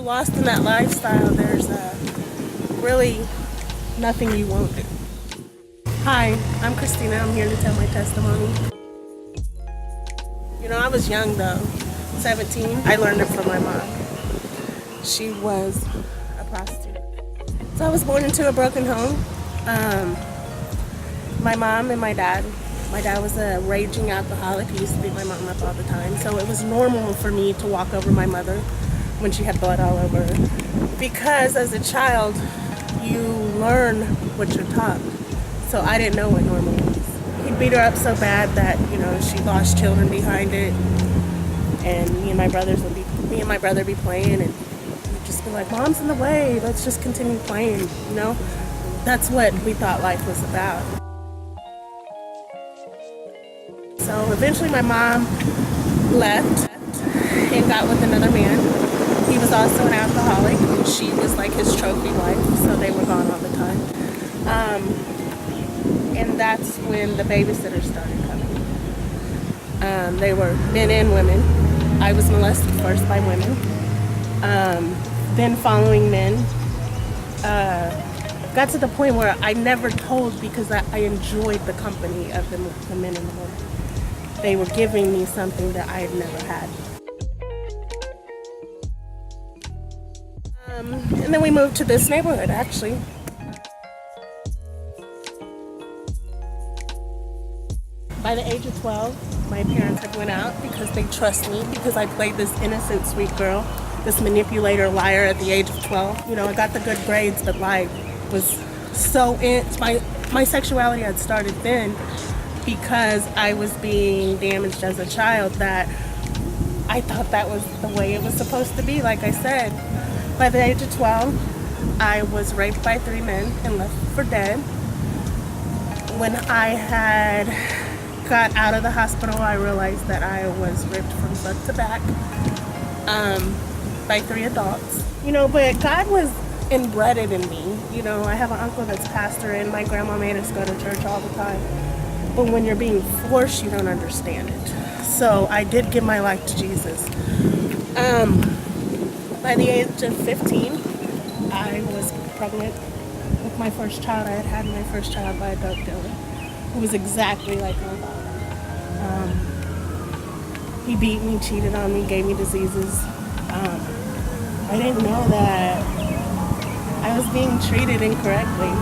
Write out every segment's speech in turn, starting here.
lost in that lifestyle, there's really nothing you won't do. Hi, I'm Christina. I'm here to tell my testimony. You know, I was young though, 17. I learned it from my mom. She was a prostitute. So I was born into a broken home. My mom and my dad was a raging alcoholic. He used to beat my mom up all the time. So it was normal for me to walk over my mother when she had blood all over her. Because as a child, you learn what you're taught. So I didn't know what normal was. He beat her up so bad that, you know, she lost children behind it. And me and my brother be playing, and we'd just be like, Mom's in the way, let's just continue playing, you know? That's what we thought life was about. So eventually my mom left and got with another man. He was also an alcoholic, and she was like his trophy wife, so they were gone all the time. And that's when the babysitters started coming. They were men and women. I was molested first by women, then following men. Got to the point where I never told because I enjoyed the company of the men and the women. They were giving me something that I had never had. And then we moved to this neighborhood, actually. By the age of 12, my parents had went out because they trust me, because I played this innocent, sweet girl, this manipulator, liar at the age of 12. You know, I got the good grades, but life was so my sexuality had started then because I was being damaged as a child that I thought that was the way it was supposed to be, like I said. By the age of 12, I was raped by 3 men and left for dead. When I had got out of the hospital, I realized that I was ripped from front to back by 3 adults. You know, but God was embedded in me. You know, I have an uncle that's pastor, and my grandma made us go to church all the time. But when you're being forced, you don't understand it. So I did give my life to Jesus. By the age of 15, I was pregnant with my first child. I had my first child by a dope dealer who was exactly like my father. He beat me, cheated on me, gave me diseases. I didn't know that I was being treated incorrectly.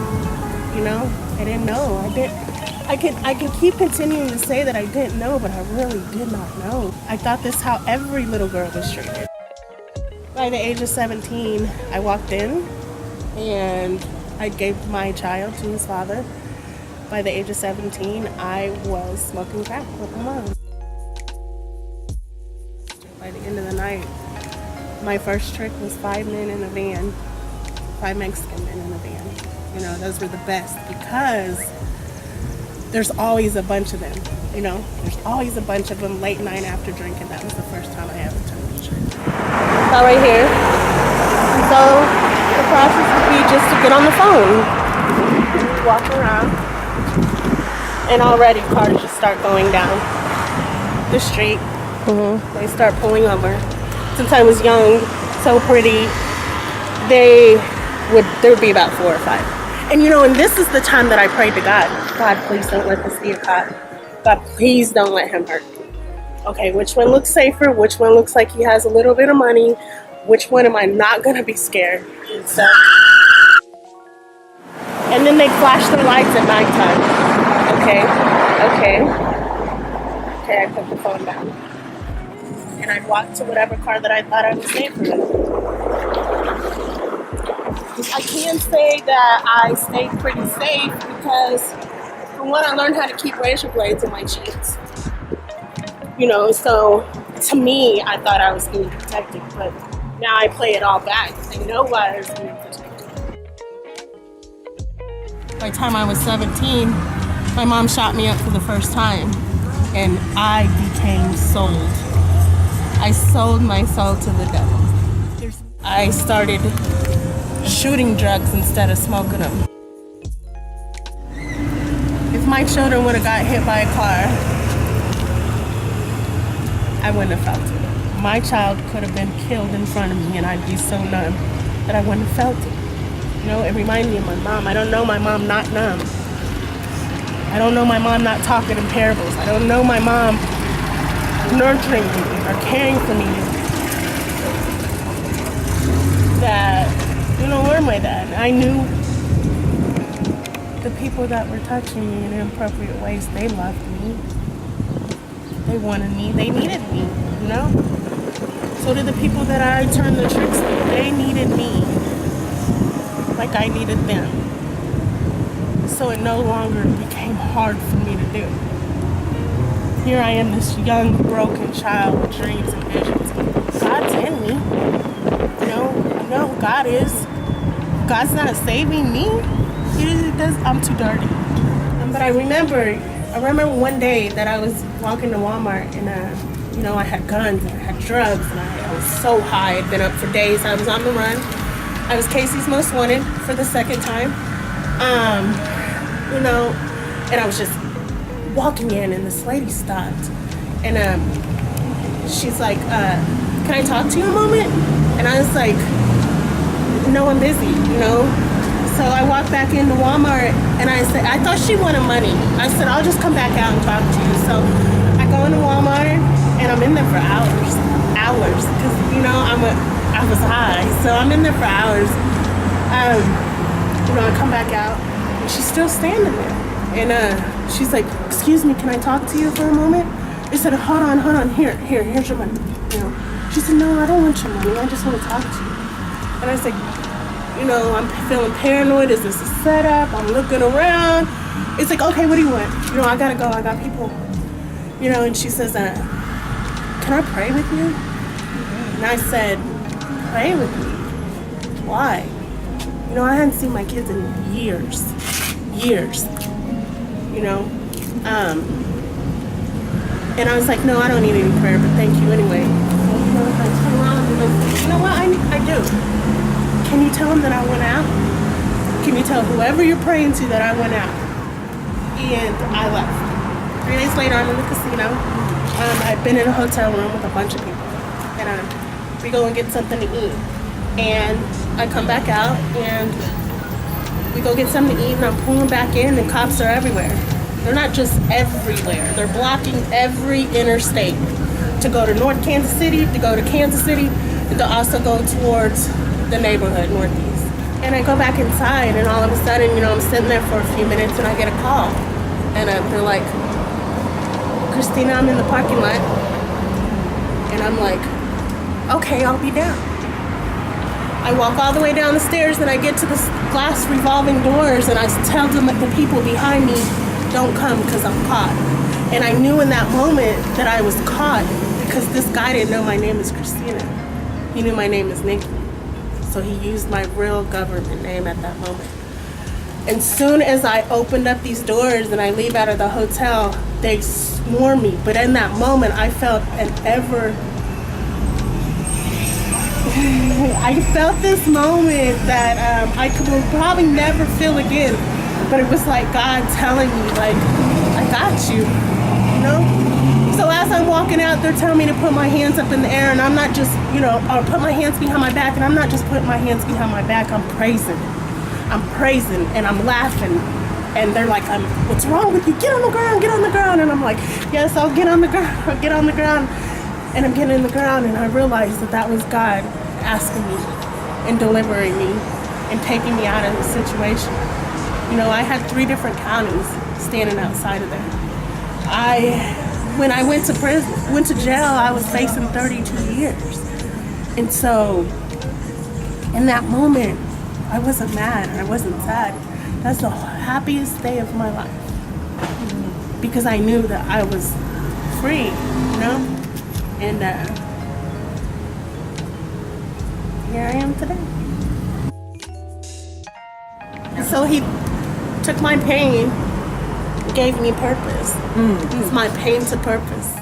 You know, I didn't know. I could keep continuing to say that I didn't know, but I really did not know. I thought this is how every little girl was treated. By the age of 17, I walked in and I gave my child to his father. By the age of 17, I was smoking crack with my mom. By the end of the night, my first trick was 5 men in a van, 5 Mexican men in a van. You know, those were the best because there's always a bunch of them. You know, there's always a bunch of them late night after drinking. That was the first time I ever took a trick. So right here. And so the process would be just to get on the phone, walk around, and already cars just start going down the street. They start pulling over. Since I was young, so pretty, there would be about 4 or 5. And you know, and this is the time that I prayed to God. God, please don't let this be a cop. God, please don't let him hurt me. Okay, which one looks safer? Which one looks like he has a little bit of money? Which one am I not gonna be scared? And so, and then they flash their lights at nighttime. Okay, I put the phone down. And I'd walk to whatever car that I thought I was safer in. I can say that I stayed pretty safe because, for one, I learned how to keep razor blades in my jeans. You know, so to me, I thought I was being protected, but now I play it all back. I know why I was being protected. By the time I was 17, my mom shot me up for the first time, and I became sold. I sold my soul to the devil. I started shooting drugs instead of smoking them. If my children would have got hit by a car, I wouldn't have felt it. my child could have been killed in front of me and I'd be so numb that I wouldn't have felt it. You know, it reminded me of my mom. I don't know my mom not numb. I don't know my mom not talking in parables. I don't know my mom nurturing me or caring for me. That, you know, where my dad. I knew the people that were touching me in inappropriate ways, they loved me. They wanted me. They needed me, you know? So did the people that I turned the tricks to. They needed me like I needed them. So it no longer became hard for me to do. Here I am, this young, broken child with dreams and visions. God's in me. You know, I know who God is. God's not saving me. He does. I'm too dirty. But I remember one day that I was walking to Walmart and, you know, I had guns and I had drugs and I was so high. I'd been up for days. I was on the run. I was Casey's Most Wanted for the second time. You know, and I was just walking in and this lady stopped and she's like, can I talk to you a moment? And I was like, no, I'm busy, you know? So I walked back into Walmart and I said, I thought she wanted money. I said, I'll just come back out and talk to you. So I go into Walmart and I'm in there for hours, because, you know, I was high, so I'm in there for hours. You know, I come back out and she's still standing there. And she's like, excuse me, can I talk to you for a moment? I said, hold on, here's your money. You know, she said, no, I don't want your money, I just want to talk to you. And I said, you know, I'm feeling paranoid, is this a setup? I'm looking around. It's like, okay, what do you want? You know, I gotta go, I got people. You know, and she says, can I pray with you? And I said, pray with me? Why? You know, I hadn't seen my kids in years, you know? And I was like, no, I don't need any prayer, but thank you anyway. So, you know, I turn around and like, you know what, I do. Can you tell them that I went out? Can you tell whoever you're praying to that I went out? And I left. 3 days later, I'm in the casino. I've been in a hotel room with a bunch of people. And we go and get something to eat. And I come back out and we go get something to eat and I'm pulling back in and cops are everywhere. They're not just everywhere. They're blocking every interstate to go to North Kansas City, to go to Kansas City, and to also go towards the neighborhood, Northeast. And I go back inside and all of a sudden, you know, I'm sitting there for a few minutes and I get a call. And they're like, Christina, I'm in the parking lot. And I'm like, okay, I'll be down. I walk all the way down the stairs and I get to the glass revolving doors and I tell them that the people behind me don't come because I'm caught. And I knew in that moment that I was caught because this guy didn't know my name is Christina. He knew my name is Nikki. So he used my real government name at that moment. And soon as I opened up these doors and I leave out of the hotel, they swarmed me. But in that moment, I felt I felt this moment that I will probably never feel again. But it was like God telling me, like, I got you, you know? So as I'm walking out, they're telling me to put my hands up in the air, and I'm not just, you know, or put my hands behind my back, and I'm not just putting my hands behind my back, I'm praising, and I'm laughing. And they're like, what's wrong with you? Get on the ground. And I'm like, yes, I'll get on the ground. And I'm getting in the ground, and I realized that was God asking me and delivering me and taking me out of the situation. You know, I had 3 different counties standing outside of there. When I went to jail, I was facing 32 years. And so, in that moment, I wasn't mad, I wasn't sad. That's the happiest day of my life. Because I knew that I was free, you know? And here I am today. So he took my pain, gave me purpose. It's my pain to purpose.